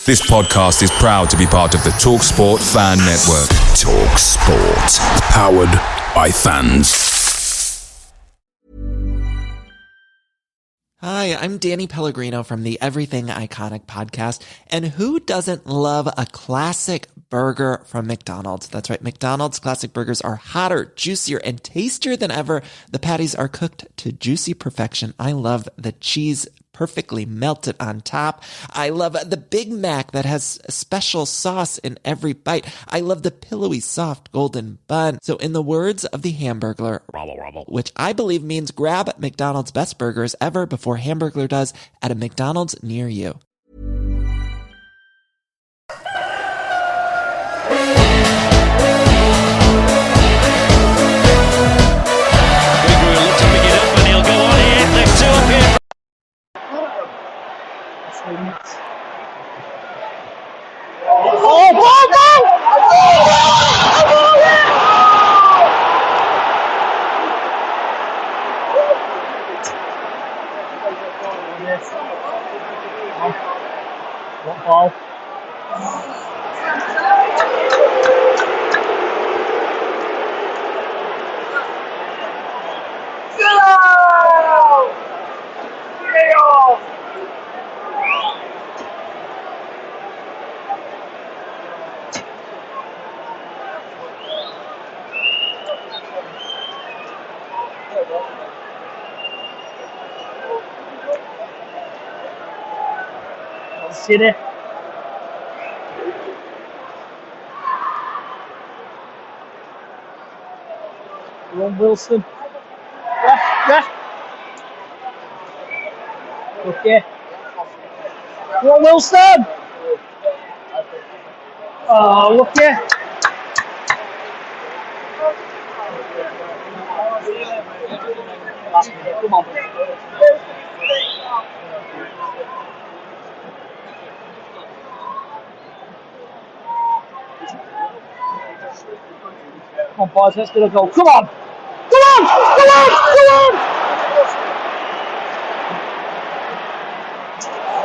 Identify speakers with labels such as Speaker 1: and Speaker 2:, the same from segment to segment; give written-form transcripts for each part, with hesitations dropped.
Speaker 1: This podcast is proud to be part of the TalkSport Fan Network. TalkSport. Powered by fans.
Speaker 2: Hi, I'm Danny Pellegrino from the Everything Iconic podcast. And who doesn't love a classic burger from McDonald's? That's right. McDonald's classic burgers are hotter, juicier, and tastier than ever. The patties are cooked to juicy perfection. I love the cheese perfectly melted on top. I love the Big Mac that has a special sauce in every bite. I love the pillowy, soft, golden bun. So in the words of the Hamburglar, which I believe means grab McDonald's best burgers ever before Hamburglar does at a McDonald's near you.
Speaker 3: What ball? City. Ron Wilson. Ref. Okay. Ron Wilson. Oh, look here. Come on. Come on, boys, let's get a goal. Come on! Come on! Come on! Come on!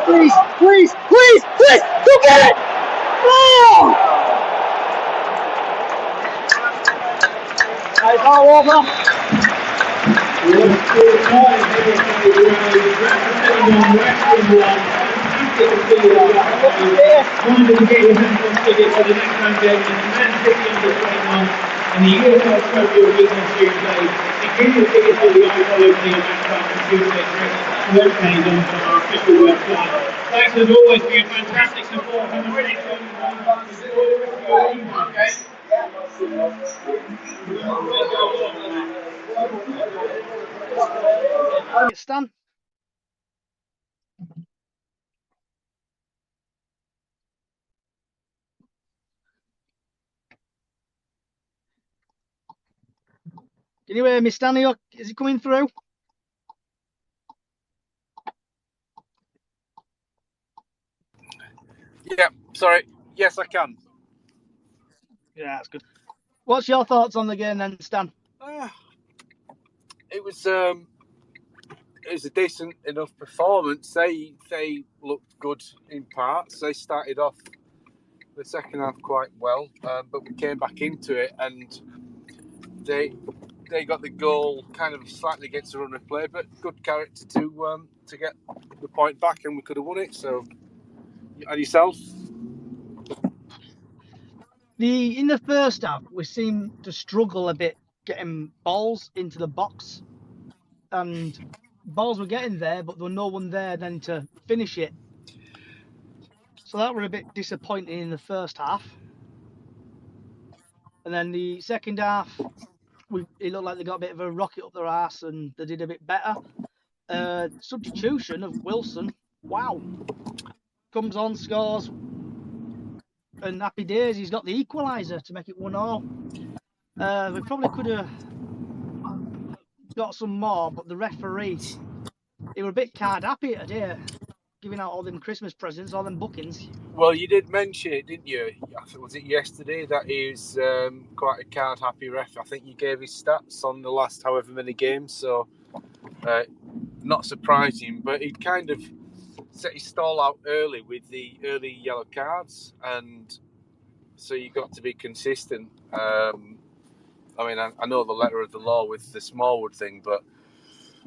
Speaker 3: Please, please, please, please! Go get it! Oh! Right, ball over.
Speaker 4: And the UEFA Trophy will be on Tuesday. Again, the tickets will be on the match on Tuesday. Those pennies on our official website. Thanks as always for your fantastic support. Have a really fun okay?
Speaker 3: Stan. Can you hear me, Stanley? Is it coming through?
Speaker 5: Yeah, sorry. Yes, I can.
Speaker 3: Yeah, that's good. What's your thoughts on the game then, Stan?
Speaker 5: It was a decent enough performance. They looked good in parts. They started off the second half quite well, but we came back into it and they got the goal kind of slightly against the run of play, but good character to get the point back, and we could have won it. So, and yourself?
Speaker 3: In the first half, we seemed to struggle a bit getting balls into the box, and balls were getting there, but there was no one there then to finish it. So that were a bit disappointing in the first half. And then the second half, it looked like they got a bit of a rocket up their arse and they did a bit better. Substitution of Wilson, wow. Comes on, scores, and happy days, he's got the equaliser to make it 1-1. We probably could have got some more, but the referee, he were a bit card happy today, giving out all them Christmas presents, all them bookings.
Speaker 5: Well, you did mention it, didn't you? Was it yesterday that he's quite a card-happy ref? I think you gave his stats on the last however many games, so not surprising. But he kind of set his stall out early with the early yellow cards, and so you got to be consistent. I mean, I know the letter of the law with the Smallwood thing, but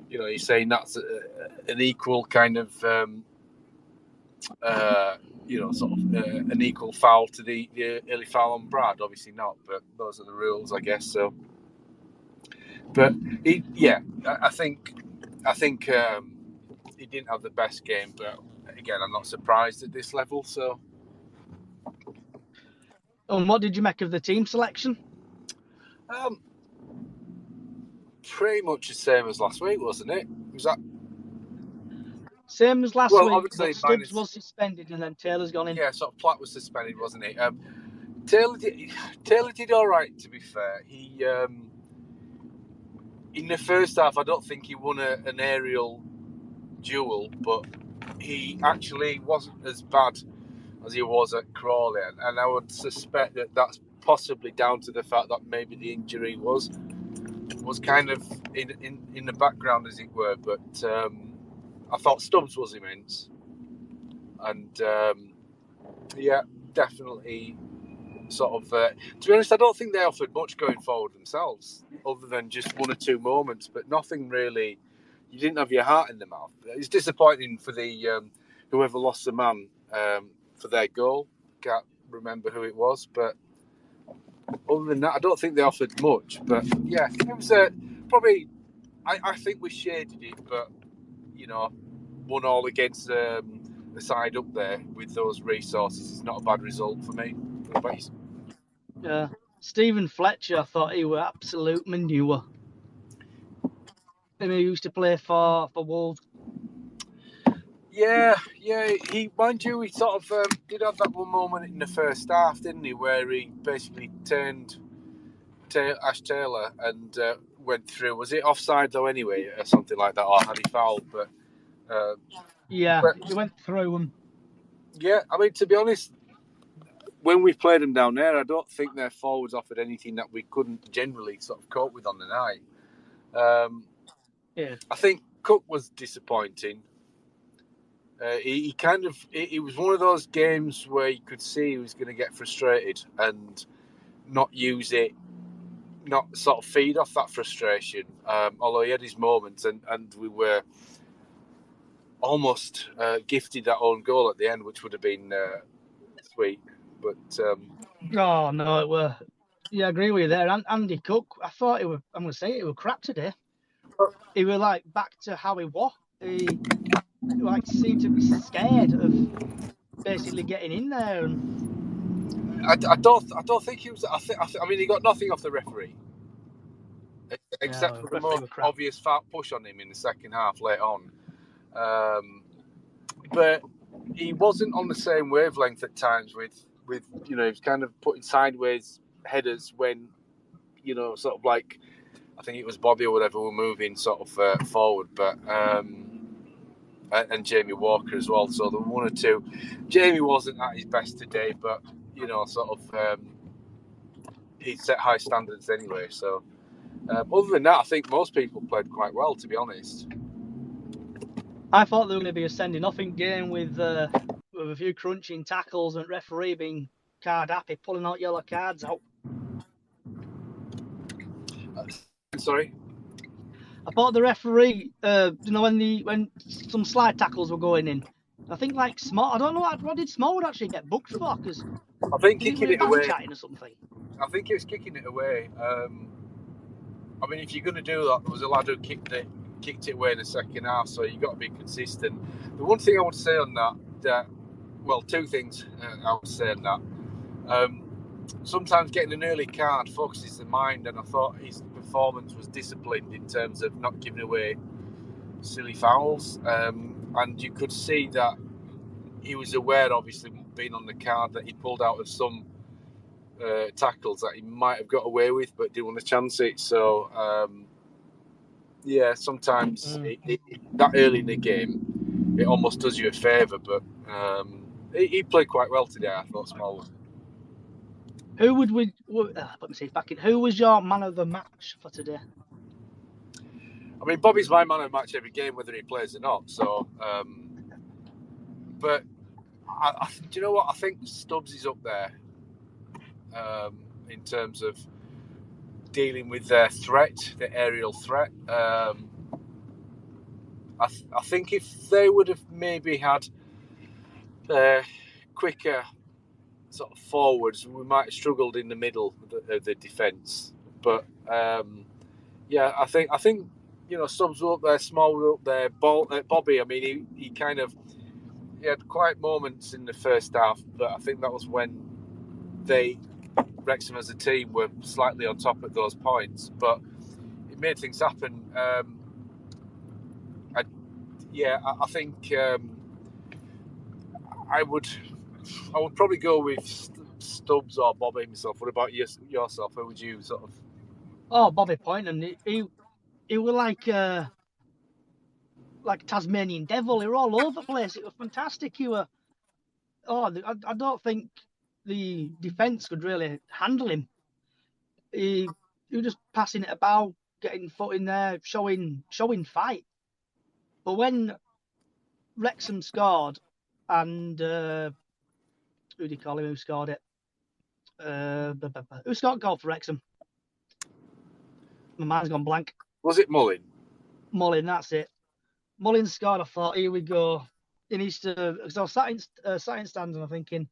Speaker 5: you're saying that's an equal kind of, sort of an equal foul to the early foul on Brad. Obviously not, but those are the rules, I guess. So, but I think he didn't have the best game, but again, I'm not surprised at this level. So.
Speaker 3: And what did you make of the team selection?
Speaker 5: Pretty much the same as last week, wasn't it? Was that
Speaker 3: same as last week?
Speaker 5: Obviously,
Speaker 3: but Stubbs was suspended, and then Taylor's gone in.
Speaker 5: Yeah, sort of Platt was suspended, wasn't he? Taylor did all right. To be fair, he in the first half, I don't think he won an aerial duel, but he actually wasn't as bad as he was at Crawley, and I would suspect that that's possibly down to the fact that maybe the injury was kind of in the background, as it were. But I thought Stubbs was immense, and definitely sort of. To be honest, I don't think they offered much going forward themselves, other than just one or two moments, but nothing really. You didn't have your heart in the mouth. It's disappointing for the whoever lost the man for their goal. Can't remember who it was, but other than that, I don't think they offered much. But yeah, it was probably. I think we shaded it, but 1-1 against the side up there with those resources is not a bad result for me.
Speaker 3: Yeah, Stephen Fletcher, I thought he was absolute manure. And he used to play for Wolves.
Speaker 5: Yeah. He, mind you, he sort of did have that one moment in the first half, didn't he, where he basically turned Ash Taylor and went through. Was it offside though, anyway, or something like that, or had he fouled? But
Speaker 3: he went through him.
Speaker 5: Yeah, I mean, to be honest, when we played them down there, I don't think their forwards offered anything that we couldn't generally sort of cope with on the night. I think Cook was disappointing. He was one of those games where you could see he was going to get frustrated and not use it, not sort of feed off that frustration. Although he had his moments, and we were almost gifted that own goal at the end, which would have been sweet. But
Speaker 3: oh no, it were. Yeah, I agree with you there. And Andy Cook, I thought it was. I'm going to say it was crap today. He was like back to how he was. He like seemed to be scared of basically getting in there. And
Speaker 5: I don't think he was. I mean, he got nothing off the referee, except for the most obvious push on him in the second half late on. But he wasn't on the same wavelength at times with he was kind of putting sideways headers when sort of like I think it was Bobby or whatever were moving sort of forward, but and Jamie Walker as well. So there were one or two. Jamie wasn't at his best today, but sort of he set high standards anyway. So other than that, I think most people played quite well, to be honest.
Speaker 3: I thought there was going to be a sending-nothing game with a few crunching tackles and referee being card happy, pulling out yellow cards out.
Speaker 5: Sorry?
Speaker 3: I thought the referee, when some slide tackles were going in, I think like Small, I don't know what did Smallwood actually get booked for? Because
Speaker 5: I think kicking it away.
Speaker 3: Chatting or something.
Speaker 5: I think it was kicking it away. I mean, if you're going to do that, there was a lad who kicked it away in the second half, so you've got to be consistent. The one thing I would say on that well, two things I would say on that. Sometimes getting an early card focuses the mind, and I thought his performance was disciplined in terms of not giving away silly fouls, and you could see that he was aware, obviously being on the card, that he pulled out of some tackles that he might have got away with but didn't want to chance it. So sometimes that early in the game it almost does you a favour, but he played quite well today, I thought, Smallwood.
Speaker 3: Who would we? Let me see back in. Who was your man of the match for today?
Speaker 5: I mean, Bobby's my man of the match every game, whether he plays or not. So But do you know what? I think Stubbs is up there in terms of dealing with their threat, the aerial threat. I think if they would have maybe had quicker sort of forwards, we might have struggled in the middle of the defence. But yeah, I think Stubbs were up there, Small were up there, Bobby. I mean, he had quiet moments in the first half, but I think that was when Wrexham as a team were slightly on top at those points, but it made things happen. I think I would probably go with Stubbs or Bobby himself. What about yourself? Who would you sort of?
Speaker 3: Oh, Bobby Point, and he was like a Tasmanian devil. He were all over the place. It was fantastic. I don't think the defence could really handle him. He was just passing it about, getting foot in there, showing fight. But when Wrexham scored, and who do you call him who scored it? Who scored goal for Wrexham? My mind's gone blank.
Speaker 5: Was it Mullin?
Speaker 3: Mullin, that's it. Mullin scored. I thought, here we go. He needs to. Because I was sat in stands and I'm thinking,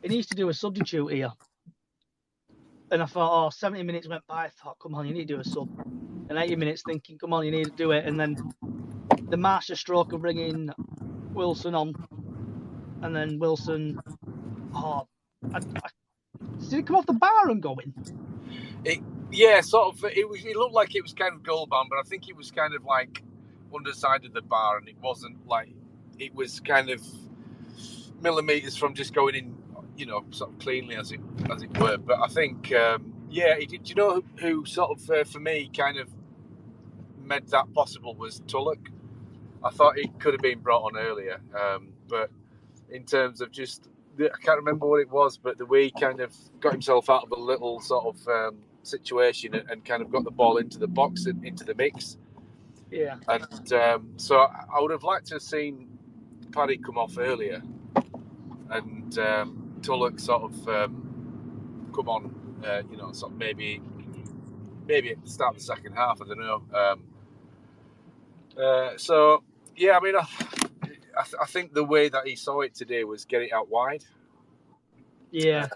Speaker 3: he needs to do a substitute here. And I thought, 70 minutes went by. I thought, come on, you need to do a sub. And 80 minutes thinking, come on, you need to do it. And then the master stroke of bringing Wilson on. And then Wilson, did it come off the bar and go in?
Speaker 5: Yeah, sort of. It looked like it was kind of goal bound, but I think it was kind of like underside of the bar, and it wasn't like it was kind of millimeters from just going in, sort of cleanly as it were. But I think, he did. Do you know who sort of for me kind of made that possible was Tulloch. I thought he could have been brought on earlier, but in terms of just, I can't remember what it was, but the way he kind of got himself out of a little sort of situation and kind of got the ball into the box and into the mix.
Speaker 3: Yeah.
Speaker 5: And so I would have liked to have seen Paddy come off earlier and Tulloch sort of come on, sort of maybe at the start of the second half. I don't know. So yeah, I mean, I think the way that he saw it today was get it out wide.
Speaker 3: Yeah.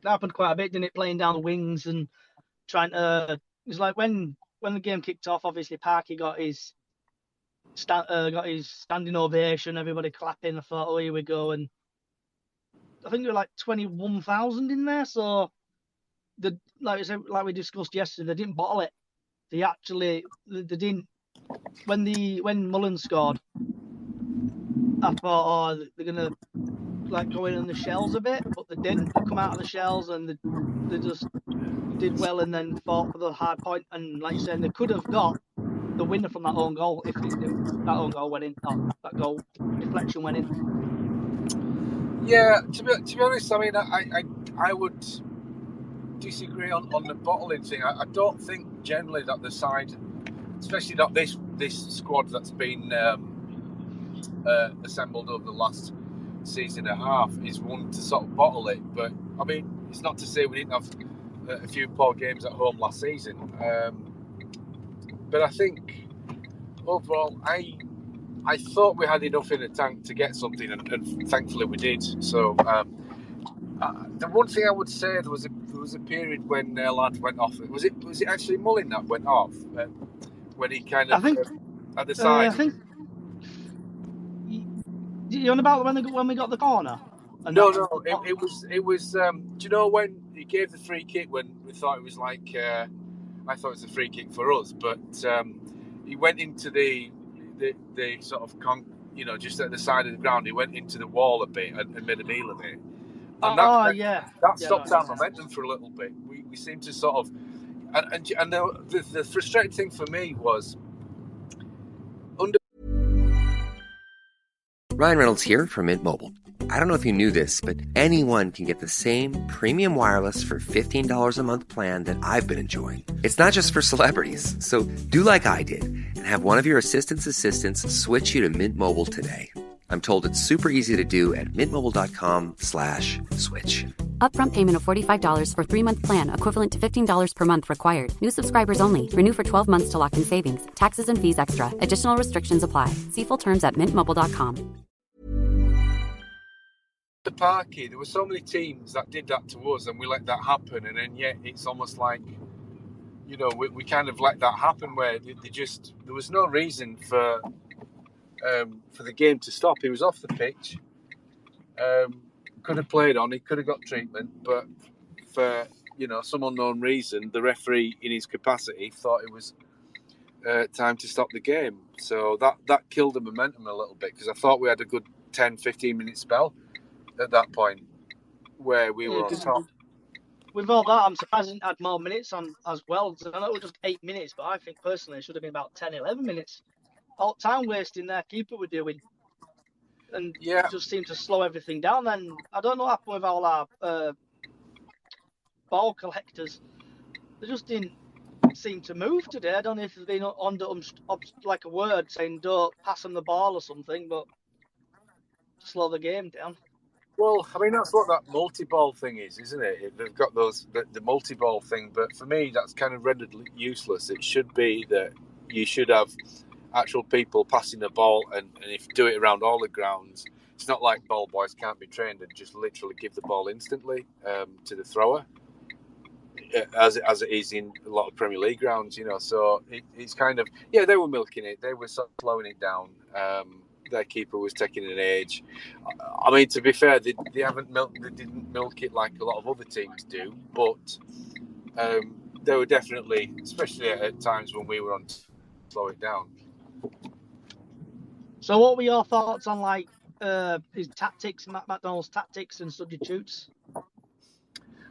Speaker 3: That happened quite a bit, didn't it? Playing down the wings and trying to. It was like when the game kicked off. Obviously, Parky got his standing ovation. Everybody clapping. I thought, oh, here we go. And I think there were like 21,000 in there. So like we discussed yesterday, they didn't bottle it. They didn't. When Mullen scored, I thought, they're gonna like go in the shells a bit, but they didn't. They come out of the shells and they just did well and then fought for the hard point. And like you said, they could have got the winner from that own goal if that own goal went in. Or that goal deflection went in.
Speaker 5: Yeah, to be honest, I mean, I would disagree on the bottling thing. I don't think generally that the side, especially not this squad that's been assembled over the last season and a half, is one to sort of bottle it. But I mean, it's not to say we didn't have a few poor games at home last season. But I think overall, I thought we had enough in the tank to get something, and thankfully we did. So the one thing I would say, there was a period when Lad went off. Was it actually Mullin that went off when he kind of at the side?
Speaker 3: I think. You on about when we got the corner?
Speaker 5: No, it was. Do you know when he gave the free kick when we thought it was like? I thought it was a free kick for us, but he went into the sort of just at the side of the ground. He went into the wall a bit and made a meal of it. And that stopped our momentum for a little bit. We seemed to sort of, and the frustrating thing for me was.
Speaker 6: Ryan Reynolds here from Mint Mobile. I don't know if you knew this, but anyone can get the same premium wireless for $15 a month plan that I've been enjoying. It's not just for celebrities. So do like I did and have one of your assistants switch you to Mint Mobile today. I'm told it's super easy to do at mintmobile.com/switch.
Speaker 7: Upfront payment of $45 for 3-month plan, equivalent to $15 per month required. New subscribers only. Renew for 12 months to lock in savings. Taxes and fees extra. Additional restrictions apply. See full terms at mintmobile.com.
Speaker 5: The Parky, there were so many teams that did that to us, and we let that happen. And then yet it's almost like, you know, we kind of let that happen where there was no reason for the game to stop. He was off the pitch. Could have played on. He could have got treatment, but for some unknown reason, the referee, in his capacity, thought it was time to stop the game. So that killed the momentum a little bit, because I thought we had a good 10-15 minute spell at that point where we were on top.
Speaker 3: With all that, I'm surprised I didn't add more minutes on as well. I know it was just 8 minutes, but I think personally it should have been about 10-11 minutes. All time wasting their keeper were doing. And it just seemed to slow everything down. Then I don't know what happened with all our ball collectors. They just didn't seem to move today. I don't know if there's been under like a word saying don't pass them the ball or something, but to slow the game down.
Speaker 5: Well, I mean, that's what that multi-ball thing is, isn't it? They've got the multi-ball thing, but for me, that's kind of rendered useless. It should be that you should have actual people passing the ball, and if you do it around all the grounds, it's not like ball boys can't be trained and just literally give the ball instantly to the thrower, as it is in a lot of Premier League grounds, So it's kind of, they were milking it. They were sort of slowing it down. Their keeper was taking an age. I mean, to be fair, they didn't milk it like a lot of other teams do, but they were definitely, especially at times when we were on, slow it down.
Speaker 3: So what were your thoughts on his tactics, Matt McDonald's tactics and substitutes?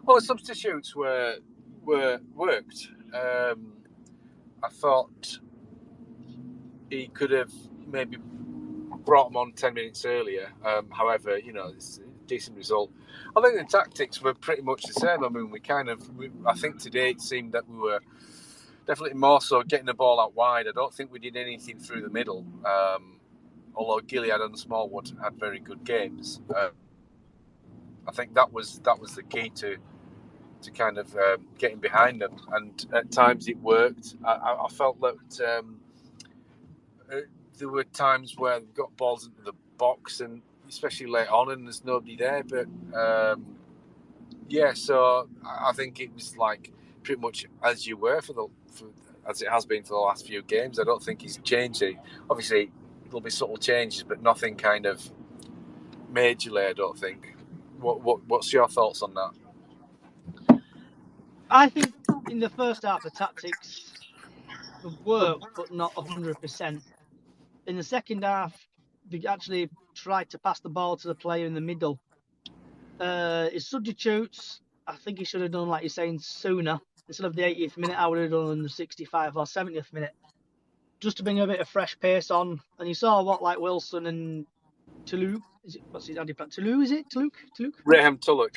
Speaker 5: Well, the substitutes worked. I thought he could have maybe brought them on 10 minutes earlier. However, it's a decent result. I think the tactics were pretty much the same. I mean, I think today it seemed that we were definitely more so getting the ball out wide. I don't think we did anything through the middle. Although Gilead and Smallwood had very good games. I think that was the key to kind of getting behind them, and at times it worked. I felt that there were times where we got balls into the box, and especially late on, and there's nobody there. But so I think it was like pretty much as you were as it has been for the last few games. I don't think he's changed it. Obviously, there'll be subtle changes, but nothing kind of majorly, I don't think. What's your thoughts on that?
Speaker 3: I think in the first half, the tactics worked, but not 100%. In the second half, they actually tried to pass the ball to the player in the middle. His substitutes, I think he should have done, like you're saying, sooner. Instead of the 80th minute, I would have done in the 65th or 70th minute, just to bring a bit of fresh pace on. And you saw what, like Wilson and Toulouse, what's his name? Toulouse, is it? Toulouse?
Speaker 5: Graham Tulloch.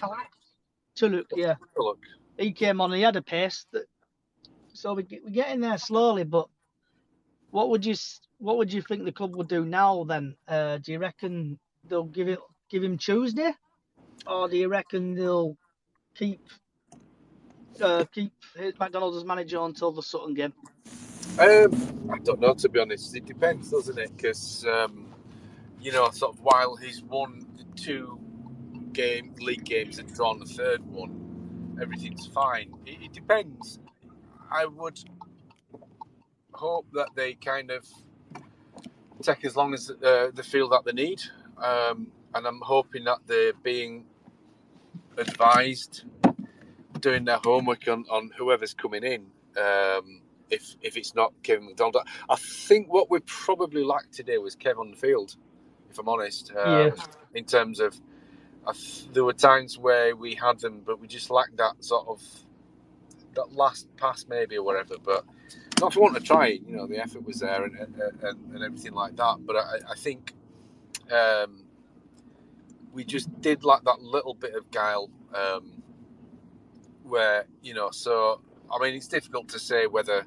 Speaker 3: Toulouse, yeah.
Speaker 5: Tulloch.
Speaker 3: He came on, he had a pace. So we get in there slowly, but what would you think the club would do now then? Do you reckon they'll give him Tuesday? Or do you reckon they'll keep McDonald's as manager until the Sutton game?
Speaker 5: I don't know, to be honest. It depends, doesn't it? Because sort of while he's won the 2 league games and drawn the 3rd one, everything's fine. It depends. I would hope that they kind of take as long as they feel that they need, and I'm hoping that they're being advised, doing their homework on whoever's coming in. If it's not Kevin McDonald, I think what we probably lacked today was Kev on the field, if I'm honest. In terms of, there were times where we had them, but we just lacked that sort of that last pass, maybe, or whatever. But not for want to try it. The effort was there and everything like that. But I think we just did lack that little bit of guile, where So I mean, it's difficult to say whether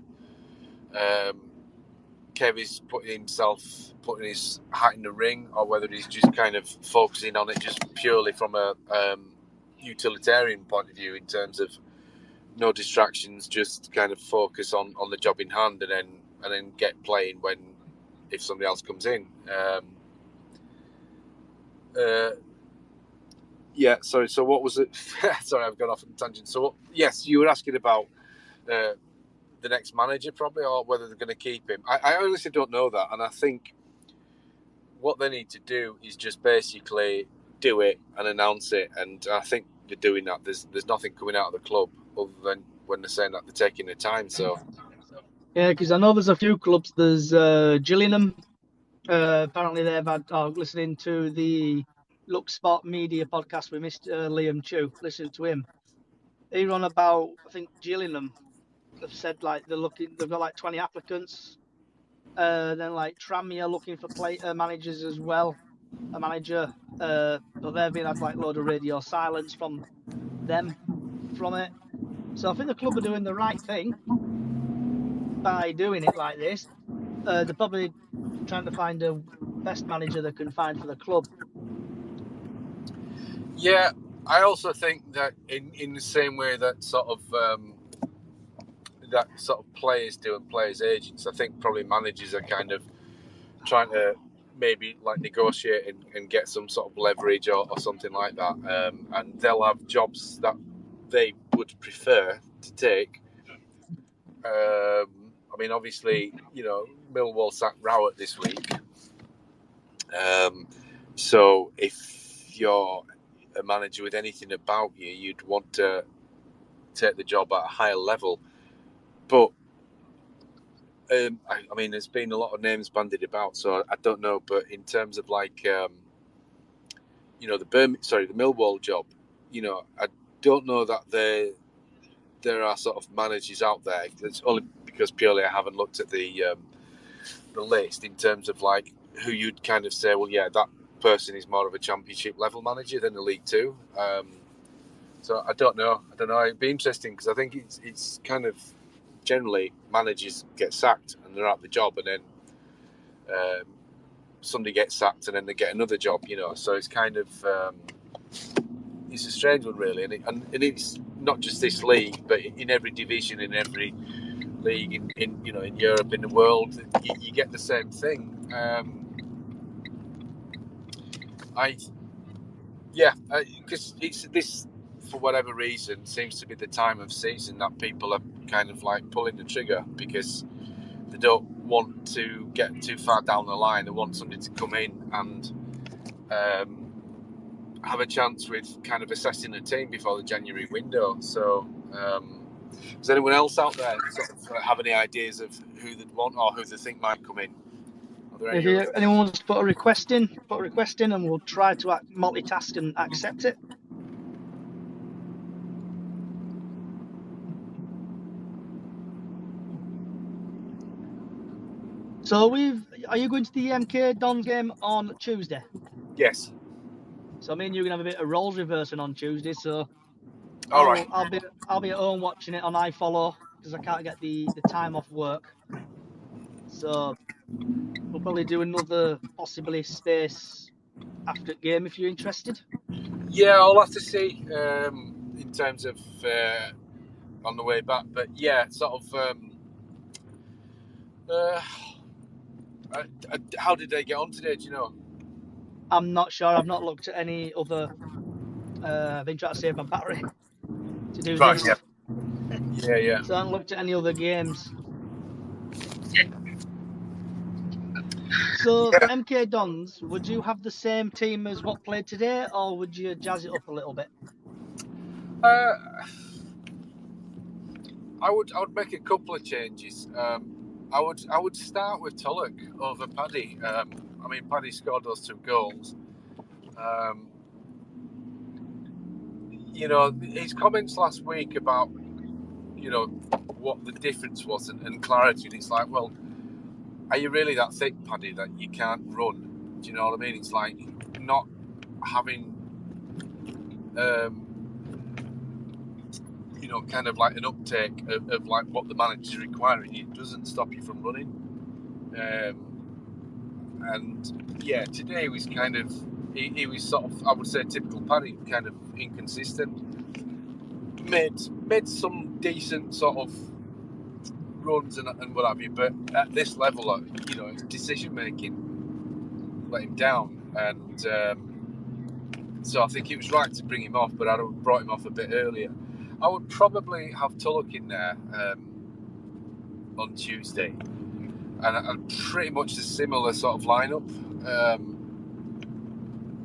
Speaker 5: Kevy's putting his hat in the ring, or whether he's just kind of focusing on it just purely from a utilitarian point of view in terms of no distractions, just kind of focus on the job in hand, and then get playing if somebody else comes in. Yeah, sorry. So what was it? Sorry, I've gone off on a tangent. So yes, you were asking about the next manager probably, or whether they're going to keep him. I honestly don't know that, and I think what they need to do is just basically do it and announce it, and I think they're doing that. There's nothing coming out of the club other than when they're saying that they're taking their time. So
Speaker 3: Yeah, because I know there's a few clubs. There's Gillingham. Apparently they've had listening to the Look Sport Media podcast with Mr. Liam Chu. Listen to him. He on about, I think Gillingham have said like they've got like 20 applicants. Then like Tranmere are looking for managers as well, a manager. But they've been had like load of radio silence from them from it. So I think the club are doing the right thing by doing it like this. They're probably trying to find the best manager they can find for the club.
Speaker 5: yeah, I also think that in the same way that sort of players do and players agents, I think probably managers are kind of trying to maybe like negotiate and get some sort of leverage or something like that, and they'll have jobs that they would prefer to take. I mean, obviously, Millwall sacked Rowett this week. So if you're a manager with anything about you, you'd want to take the job at a higher level. But I mean, there's been a lot of names bandied about, so I don't know. But in terms of like, the Millwall job, I don't know that there are sort of managers out there. It's only because purely I haven't looked at the list in terms of like who you'd kind of say, well, yeah, that person is more of a championship level manager than a League Two. So I don't know. It'd be interesting because I think it's kind of generally managers get sacked and they're out the job, and then somebody gets sacked and then they get another job. So it's kind of it's a strange one, really, and it's not just this league, but in every division, in every league in Europe, in the world, you get the same thing. Because it's this, for whatever reason, seems to be the time of season that people are kind of like pulling the trigger because they don't want to get too far down the line. They want somebody to come in and have a chance with kind of assessing the team before the January window. So does anyone else out there sort of have any ideas of who they'd want or who they think might come in?
Speaker 3: If anyone wants to put a request in, and we'll try to multitask and accept it. So are you going to the MK Dons game on Tuesday?
Speaker 5: Yes.
Speaker 3: So me and you are gonna have a bit of roles reversing on Tuesday. So
Speaker 5: all right,
Speaker 3: I'll be at home watching it on iFollow because I can't get the time off work. So we'll probably do another possibly space after the game if you're interested.
Speaker 5: Yeah, I'll have to see in terms of on the way back. But yeah, sort of. How did they get on today? Do you know?
Speaker 3: I'm not sure. I've not looked at any other. I've been trying to save my battery to do this.
Speaker 5: Yeah.
Speaker 3: So I haven't looked at any other games. So for MK Dons, would you have the same team as what played today, or would you jazz it up a little bit?
Speaker 5: I would make a couple of changes. I would start with Tulloch over Paddy. I mean, Paddy scored those 2 goals. His comments last week about what the difference was and clarity. And it's like, well, are you really that thick, Paddy, that you can't run? Do you know what I mean? It's like not having kind of like an uptake of like what the manager's requiring. It doesn't stop you from running. And yeah, today was kind of, he was sort of, I would say, typical Paddy, kind of inconsistent. Made some decent sort of runs and what have you, but at this level, his decision making let him down, and so I think it was right to bring him off, but I'd have brought him off a bit earlier. I would probably have Tulloch in there on Tuesday, and pretty much a similar sort of lineup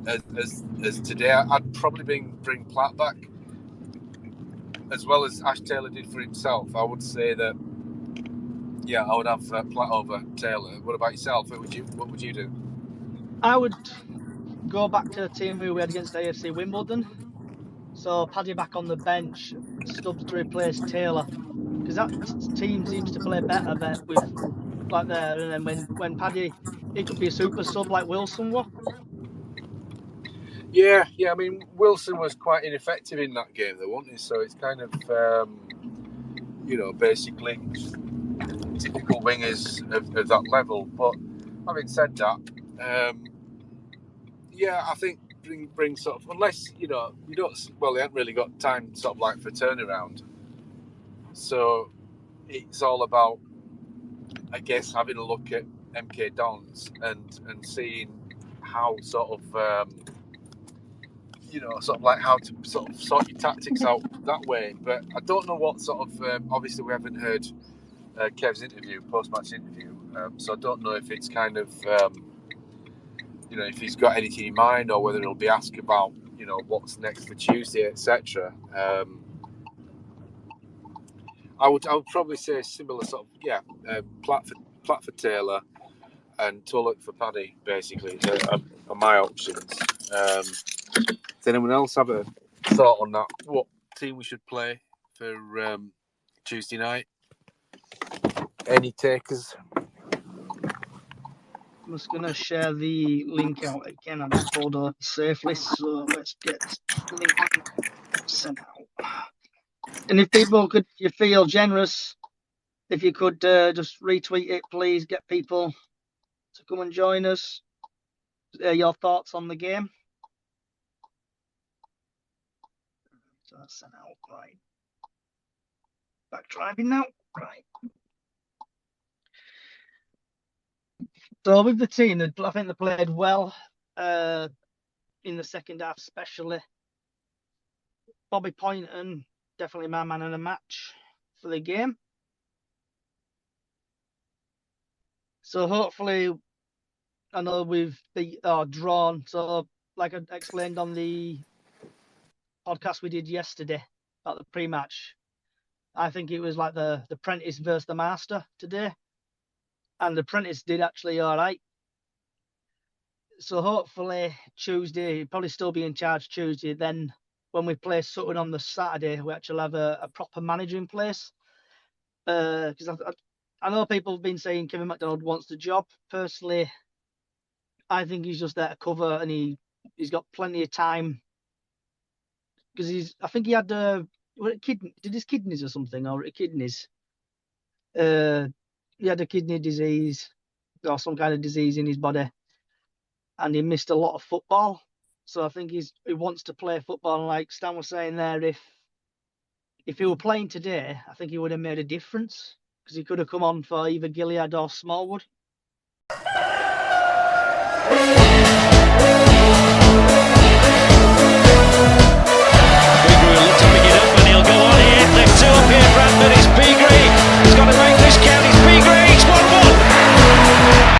Speaker 5: as today. I'd probably bring Platt back, as well as Ash Taylor did for himself. I would say that, yeah, I would have Platt over Taylor. What about yourself? What would you do?
Speaker 3: I would go back to the team who we had against AFC Wimbledon. So Paddy back on the bench, Stubbs to replace Taylor, because that team seems to play better with like there. And then when Paddy, he could be a super sub like Wilson was.
Speaker 5: Yeah. I mean, Wilson was quite ineffective in that game, though, wasn't he? So it's kind of, basically typical wingers of that level. But having said that, I think bring sort of, unless you don't, they haven't really got time sort of like for turnaround. So it's all about, I guess, having a look at MK Dons and seeing how sort of how to sort of sort your tactics out that way. But I don't know what sort of obviously we haven't heard Kev's post-match interview, so I don't know if it's kind of if he's got anything in mind, or whether he'll be asked about what's next for Tuesday, etc. I would probably say similar sort of Platt for Taylor and Tulloch for Paddy, basically, are my options. Does anyone else have a thought on that? What team we should play for Tuesday night? Any takers?
Speaker 3: I'm just going to share the link out again. I've pulled up safely, so let's get the link sent out. And if people could, you feel generous, if you could just retweet it, please, get people to come and join us. Your thoughts on the game. So that's sent out, right. Back driving now, right. So with the team, I think they played well in the second half, especially. Bobby Poynton, definitely my man in the match for the game. So hopefully, I know we've drawn. So like I explained on the podcast we did yesterday about the pre-match, I think it was like the Prentice versus the Master today. And the Prentice did actually all right. So hopefully Tuesday, he'll probably still be in charge Tuesday. Then when we play Sutton on the Saturday, we actually have a proper manager in place. Because I know people have been saying Kevin McDonald wants the job. Personally, I think he's just there to cover, and he's got plenty of time. Because I think he had did his kidneys or something, or kidneys. He had a kidney disease or some kind of disease in his body, and he missed a lot of football. So I think he wants to play football. And like Stan was saying there, if he were playing today, I think he would have made a difference, because he could have come on for either Gilead or Smallwood.
Speaker 8: Bradford is Pigray. He's got to make this count. It's Pigray. It's 1-1.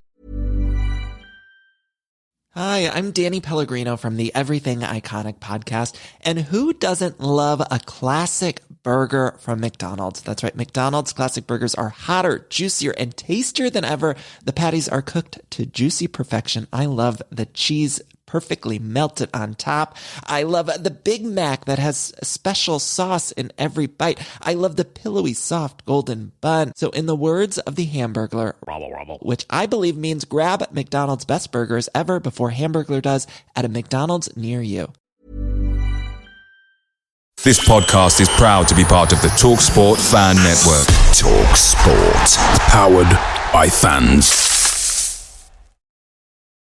Speaker 2: Hi, I'm Danny Pellegrino from the Everything Iconic podcast. And who doesn't love a classic burger from McDonald's? That's right. McDonald's classic burgers are hotter, juicier, and tastier than ever. The patties are cooked to juicy perfection. I love the cheese perfectly melted on top. I love the Big Mac that has a special sauce in every bite. I love the pillowy, soft, golden bun. So in the words of the Hamburglar, which I believe means grab McDonald's best burgers ever before Hamburglar does at a McDonald's near you.
Speaker 1: This podcast is proud to be part of the TalkSport Fan Network. TalkSport. Powered by fans.